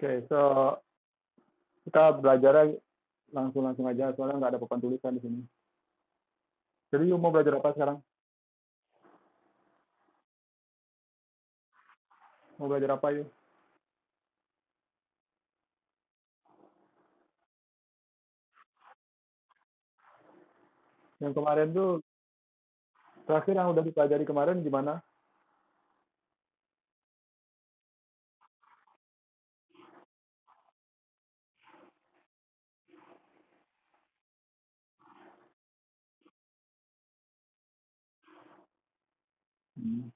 Oke, so kita belajarnya langsung aja, soalnya nggak ada papan tulisan di sini. Jadi mau belajar apa sekarang? Mau belajar apa yuk? Yang kemarin tuh, terakhir yang udah dipelajari kemarin gimana? Hmm.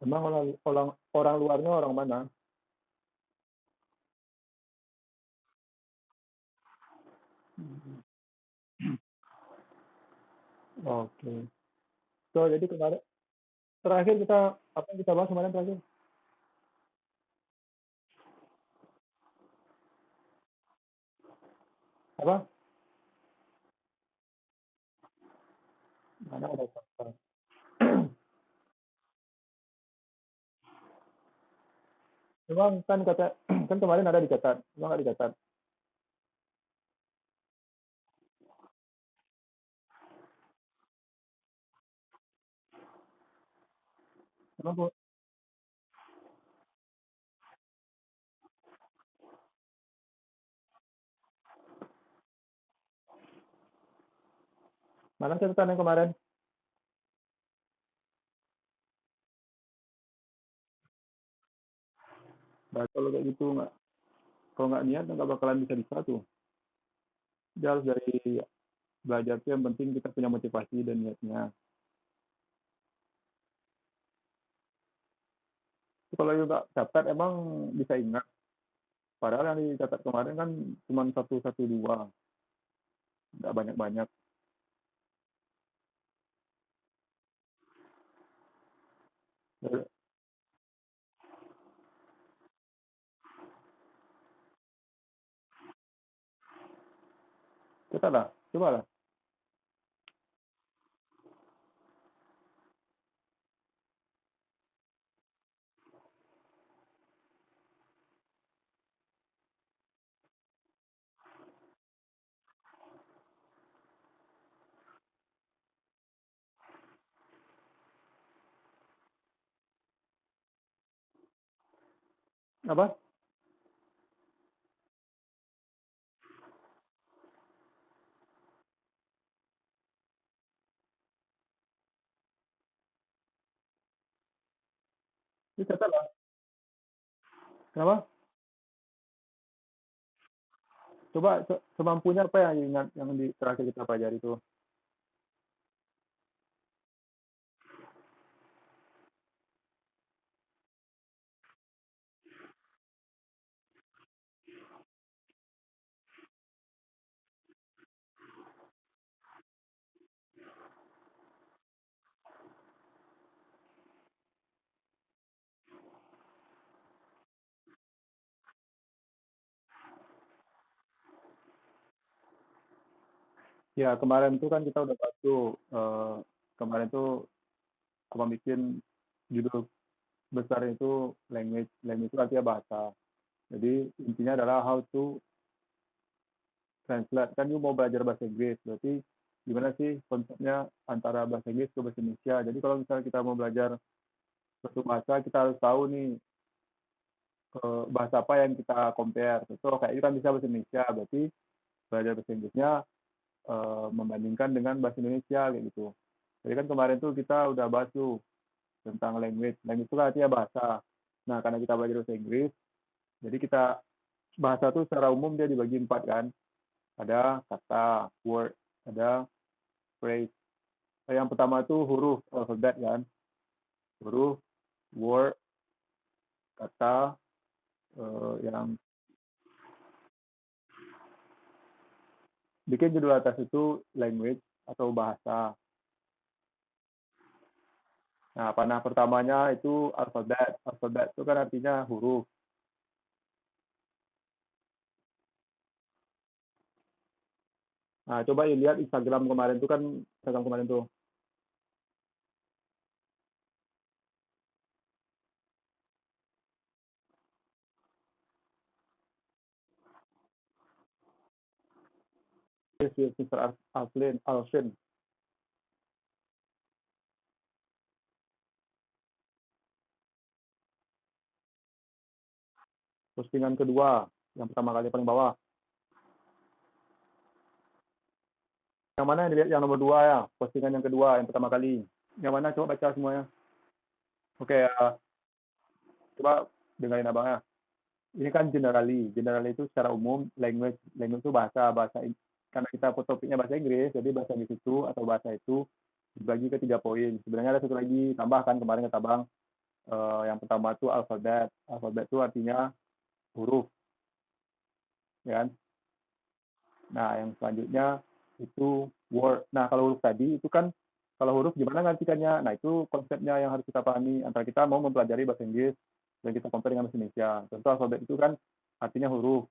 Emang orang luarnya orang mana? Oke. So, jadi kemarin, terakhir kita, apa yang kita bahas kemarin terakhir? Apa? Mana ada kata? Memang kan kata, kan kemarin ada dicatat, memang nggak dicatat. Memang, mana catatan yang kemarin? Nah, kalau kayak gitu, nggak, kalau nggak niat, nggak bakalan bisa tuh. Dia harus dari belajar tuh yang penting kita punya motivasi dan niatnya. Kalau juga catat emang bisa ingat. Padahal yang dicatat kemarin kan cuma satu satu dua, nggak banyak banyak. Catat lah, coba lah. Apa? Catat lah. Kenapa? Coba semampunya apa yang ingat yang di terakhir kita pelajari itu. Ya kemarin tuh kan kita udah bahas tuh, kemarin tuh apa bikin judul besar itu language. Language itu artinya bahasa. Jadi intinya adalah how to translate. Kan you mau belajar bahasa Inggris, berarti gimana sih konsepnya antara bahasa Inggris ke bahasa Indonesia. Jadi kalau misalnya kita mau belajar suatu bahasa, kita harus tahu nih ke bahasa apa yang kita compare. So kayak itu kan bisa bahasa Indonesia, berarti belajar bahasa Inggrisnya membandingkan dengan bahasa Indonesia kayak gitu. Jadi kan kemarin tuh kita udah bahas tuh tentang language. Language itu kan artinya bahasa. Nah, karena kita belajar bahasa Inggris, jadi kita bahasa tuh secara umum dia dibagi empat kan. Ada kata, word, ada phrase. Yang pertama tuh huruf, alfabet kan. Huruf, word, kata, yang bikin judul atas itu language atau bahasa. Nah, panah pertamanya itu alfabet. Alfabet itu kan artinya huruf. Nah, coba lihat Instagram kemarin tuh. Yes, yes, Mr. Alvin. Postingan kedua, yang pertama kali paling bawah. Yang mana yang dilihat yang nomor 2 ya? Postingan yang kedua, yang pertama kali. Yang mana? Coba baca semuanya. Oke, coba dengerin abangnya. Ini kan generally. Generally itu secara umum, language. Language itu bahasa. Karena kita topiknya bahasa Inggris, jadi bahasa Inggris itu atau bahasa itu dibagi ke 3 poin. Sebenarnya ada satu lagi, tambahkan kemarin kata Bang. Yang pertama itu alfabet. Alfabet itu artinya huruf. Ya kan? Nah, yang selanjutnya itu word. Nah, kalau huruf tadi itu kan, kalau huruf gimana ngartikannya? Nah, itu konsepnya yang harus kita pahami. Antara kita mau mempelajari bahasa Inggris dan kita compare dengan bahasa Indonesia. Contoh alfabet itu kan artinya huruf.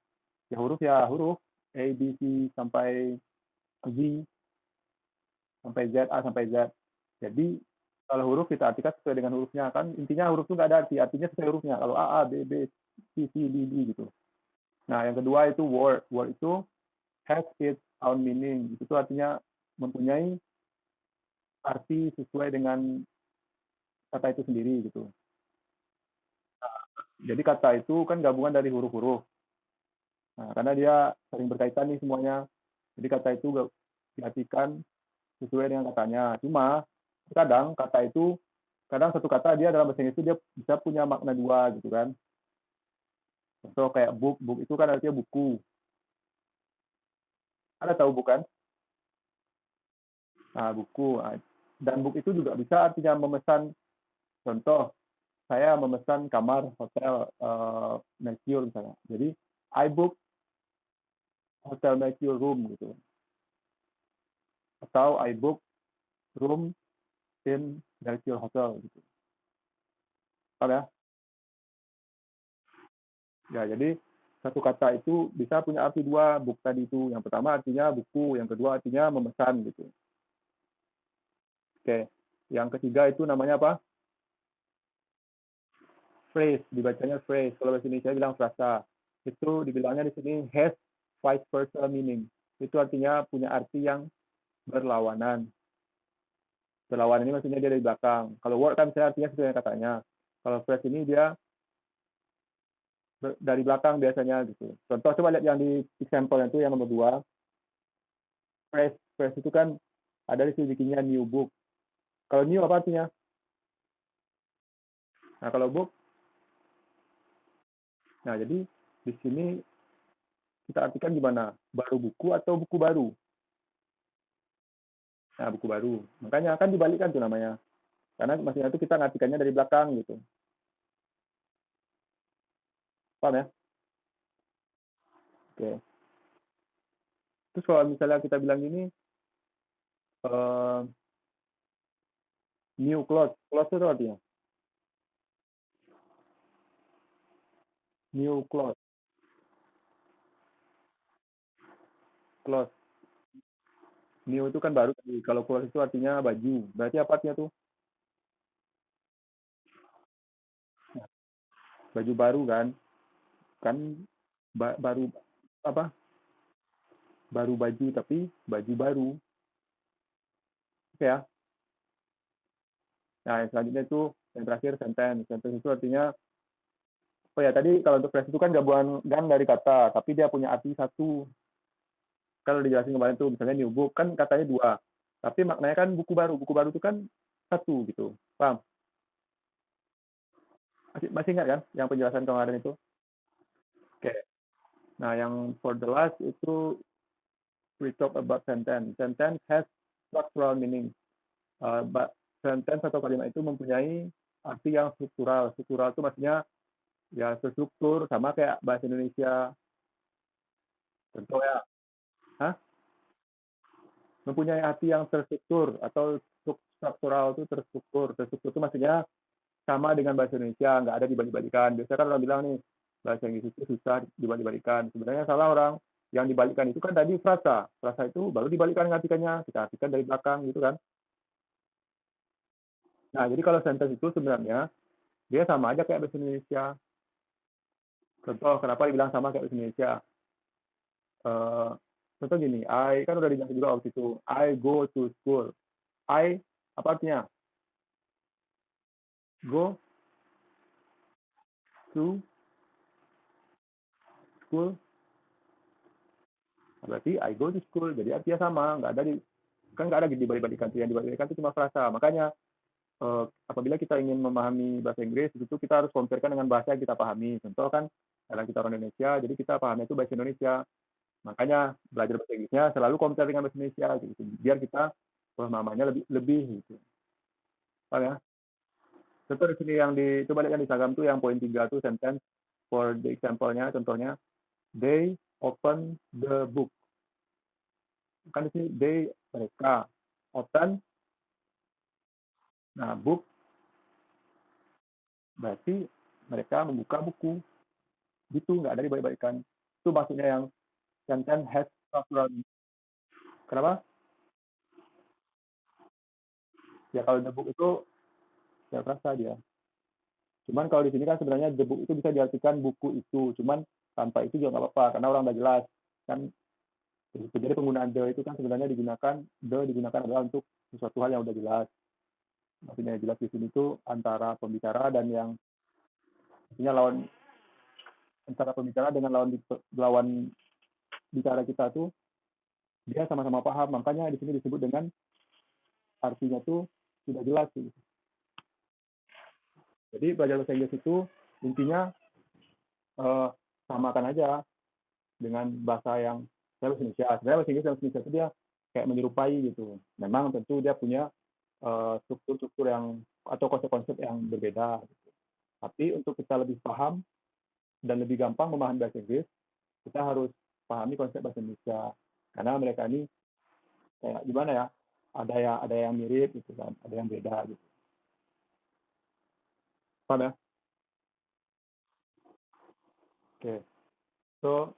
Ya huruf. A, B, C, sampai Z, sampai Z, A, sampai Z. Jadi, kalau huruf kita artikan sesuai dengan hurufnya. Kan intinya huruf itu nggak ada arti. Artinya sesuai hurufnya. Kalau A, B, B, C, C, D, D gitu. Nah, yang kedua itu word. Word itu has its own meaning. Itu artinya mempunyai arti sesuai dengan kata itu sendiri gitu. Jadi kata itu kan gabungan dari huruf-huruf. Nah, karena dia saling berkaitan nih semuanya. Jadi kata itu diartikan sesuai dengan katanya. Cuma kadang satu kata dia dalam bahasa Inggris itu dia bisa punya makna dua gitu kan. Contoh kayak book, book itu kan artinya buku. Ada tahu bukan? Nah, buku. Dan book itu juga bisa artinya memesan. Contoh, saya memesan kamar hotel Mercure misalnya. Jadi I book hotel Mercure room gitu. Atau I book room in Mercure hotel gitu. Paham ya? Ya, jadi satu kata itu bisa punya arti dua, book tadi itu. Yang pertama artinya buku, yang kedua artinya memesan gitu. Oke. Yang ketiga itu namanya apa? Phrase, dibacanya phrase. Kalau bahasa Indonesia bilang frasa. Itu dibilangnya di sini has vice versa meaning. Itu artinya punya arti yang berlawanan. Berlawanan ini maksudnya dia dari belakang. Kalau word kan misalnya artinya sesuai dengan katanya. Kalau phrase ini dia dari belakang biasanya gitu. Contoh coba lihat yang di example itu yang nomor 2. Phrase itu kan ada di sini bikinnya new book. Kalau new apa artinya? Nah, kalau book, nah jadi di sini kita artikan gimana? Baru buku atau buku baru? Nah, buku baru. Makanya akan dibalikkan tuh namanya. Karena maksudnya itu kita ngartikannya dari belakang gitu. Paham ya? Oke. Terus kalau misalnya kita bilang ini uh, new clothes. Clothes itu artinya? New clothes. Clothes. New itu kan baru. Kalau clothes itu artinya baju. Berarti apa artinya tuh? Baju baru kan? Kan baru apa? Baru baju tapi baju baru. Oke ya. Nah, yang selanjutnya itu yang terakhir sentence. Sentence itu artinya oh ya tadi kalau untuk phrase itu kan gabungan dari kata, tapi dia punya arti satu. Kalau dijelasin kemarin tuh misalnya new book kan katanya dua, tapi maknanya kan buku baru. Buku baru itu kan satu gitu. Paham? Masih ingat kan yang penjelasan kemarin itu? Oke. Nah, yang for the last itu we talk about sentence. Sentence has structural meaning. But sentence atau kalimat itu mempunyai arti yang struktural. Struktural itu maksudnya ya terstruktur sama kayak bahasa Indonesia. Contoh ya, Hah? Mempunyai arti yang terstruktur atau struktural itu terstruktur. Terstruktur itu maksudnya sama dengan bahasa Indonesia, nggak ada dibalik-balikan. Biasanya kan orang bilang nih, bahasa Inggris itu susah dibalik-balikan. Sebenarnya salah orang. yang dibalikkan itu kan tadi frasa. Frasa itu baru dibalikkan artikannya, kita artikan dari belakang gitu kan. Nah, jadi kalau sentence itu sebenarnya dia sama aja kayak bahasa Indonesia. Contoh, kenapa dibilang sama kayak bahasa Indonesia? Eh, contoh gini, I kan udah dijelasin juga waktu itu. I go to school. I apa artinya? Go to school. Berarti I go to school. Jadi artinya sama, nggak ada kan nggak ada dibalik-balikan. Yang dibalik-balikan itu cuma frasa. Makanya apabila kita ingin memahami bahasa Inggris itu kita harus comparekan dengan bahasa yang kita pahami. Contoh kan karena kita orang Indonesia, jadi kita pahami itu bahasa Indonesia. Makanya belajar bahasa Inggrisnya selalu compare dengan bahasa Indonesia gitu. Biar kita pemahamannya lebih gitu. Paham ya? Contoh di sini yang coba lihat di Instagram tuh yang poin 3 tuh sentence for the example-nya, contohnya they open the book. Kan di sini they mereka open, nah book berarti mereka membuka buku. Gitu, nggak ada dibalik-balikan. Itu maksudnya yang sentence has structural. Kenapa? Ya kalau the book itu ya terasa dia. Cuman kalau di sini kan sebenarnya the book itu bisa diartikan buku itu. Cuman tanpa itu juga nggak apa-apa karena orang udah jelas kan. Jadi penggunaan the itu kan sebenarnya digunakan adalah untuk sesuatu hal yang udah jelas. Maksudnya jelas di sini tuh antara pembicara dan yang maksudnya lawan antara pembicara dengan lawan bicara kita tuh dia sama-sama paham. Makanya di sini disebut dengan artinya tuh sudah jelas gitu. Jadi belajar bahasa Inggris itu intinya samakan aja dengan bahasa yang bahasa Indonesia. Sebenarnya bahasa Inggris dan bahasa Indonesia itu dia kayak menyerupai gitu. Memang tentu dia punya struktur-struktur yang atau konsep-konsep yang berbeda. Gitu. Tapi untuk kita lebih paham dan lebih gampang memahami bahasa Inggris, kita harus pahami konsep bahasa Indonesia. Karena mereka ini kayak gimana ya? Ada yang mirip gitu kan, ada yang beda gitu. Paham ya? Oke. So,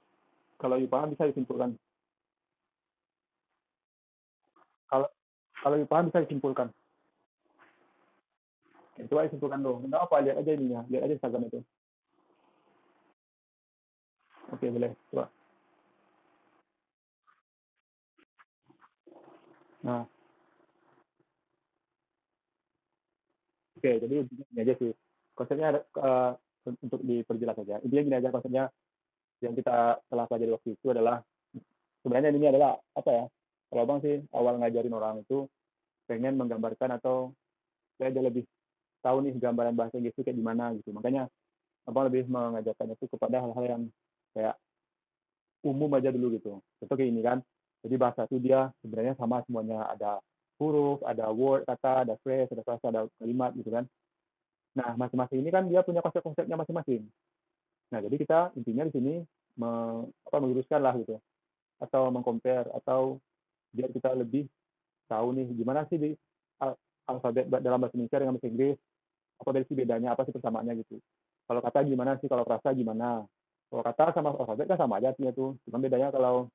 kalau paham bisa disimpulkan. Kalau kalau paham bisa disimpulkan. Oke, coba disimpulkan dulu. Enggak apa, lihat aja ininya. Lihat aja Instagram itu. Oke, boleh. Coba. Nah, oke. Jadi ini aja sih. Konsepnya ada, untuk diperjelas saja. Intinya gini aja konsepnya yang kita telah pelajari waktu itu adalah sebenarnya ini adalah apa ya? Kalau Bang sih awal ngajarin orang itu pengen menggambarkan atau saya dia lebih tahu nih gambaran bahasa Inggris itu kayak gimana gitu. Makanya Abang lebih mengajarkan itu kepada hal-hal yang kayak umum aja dulu gitu. Contoh kayak ini kan. Jadi bahasa itu dia sebenarnya sama semuanya. Ada huruf, ada word, kata, ada phrase, ada frasa, ada kalimat gitu kan. Nah, masing-masing ini kan dia punya konsep-konsepnya masing-masing. Nah, jadi kita intinya di sini meluruskan lah gitu. Atau mengcompare, atau biar kita lebih tahu nih gimana sih di alfabet dalam bahasa Indonesia dengan bahasa Inggris. Apa sih bedanya, apa sih persamaannya gitu. Kalau kata gimana sih, kalau frasa gimana. Kalau kata sama alfabet kan sama aja artinya tuh. Cuma bedanya kalau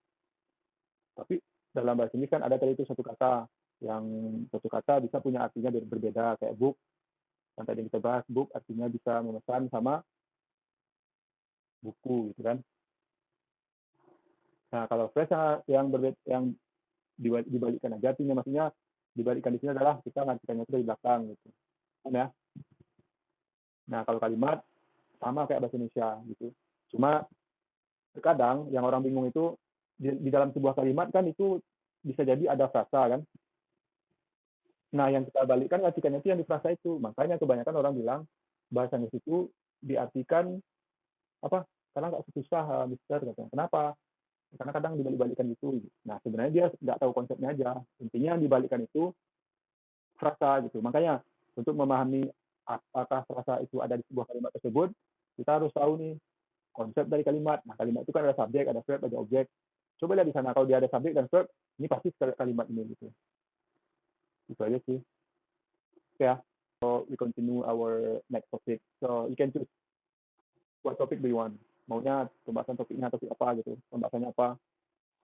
tapi dalam bahasa Inggris kan ada tadi itu satu kata yang satu kata bisa punya artinya berbeda kayak book yang tadi kita bahas book artinya bisa memesan sama buku gitu kan. Nah kalau phrase yang berbeda yang dibalikkan aja artinya maksudnya dibalikkan di sini adalah kita ngartikannya itu dari belakang gitu kan ya. Nah kalau kalimat sama kayak bahasa Indonesia gitu. Cuma terkadang yang orang bingung itu di dalam sebuah kalimat kan itu bisa jadi ada frasa kan. Nah, yang kita balikkan artikannya itu yang di frasa itu. Makanya kebanyakan orang bilang bahasa Inggris itu diartikan apa? Karena nggak susah, Mister. Katanya. Kenapa? Karena kadang dibalik-balikan gitu. Nah, sebenarnya dia nggak tahu konsepnya aja. Intinya yang dibalikkan itu frasa gitu. Makanya untuk memahami apakah frasa itu ada di sebuah kalimat tersebut, kita harus tahu nih konsep dari kalimat. Nah, kalimat itu kan ada subjek, ada verb, ada objek. Coba lihat di sana kalau dia ada subjek dan verb, ini pasti kalimat ini gitu. Itu aja sih. Ya. So we continue our next topic. So you can choose what topic do you want. Maunya pembahasan topiknya topik apa gitu. Pembahasannya apa.